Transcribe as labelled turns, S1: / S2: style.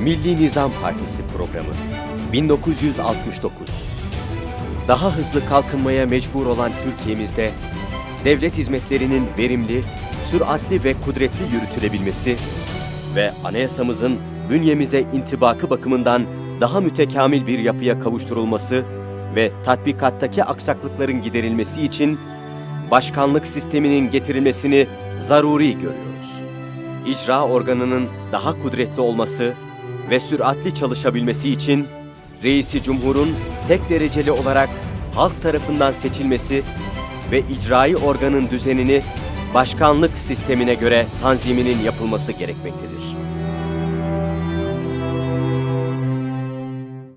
S1: Milli Nizam Partisi programı 1969. Daha hızlı kalkınmaya mecbur olan Türkiye'mizde devlet hizmetlerinin verimli, süratli ve kudretli yürütülebilmesi ve anayasamızın bünyemize intibakı bakımından daha mütekamil bir yapıya kavuşturulması ve tatbikattaki aksaklıkların giderilmesi için başkanlık sisteminin getirilmesini zaruri görüyoruz. İcra organının daha kudretli olması ve süratli çalışabilmesi için Reisi Cumhur'un tek dereceli olarak halk tarafından seçilmesi ve icrai organın düzenini başkanlık sistemine göre tanziminin yapılması gerekmektedir.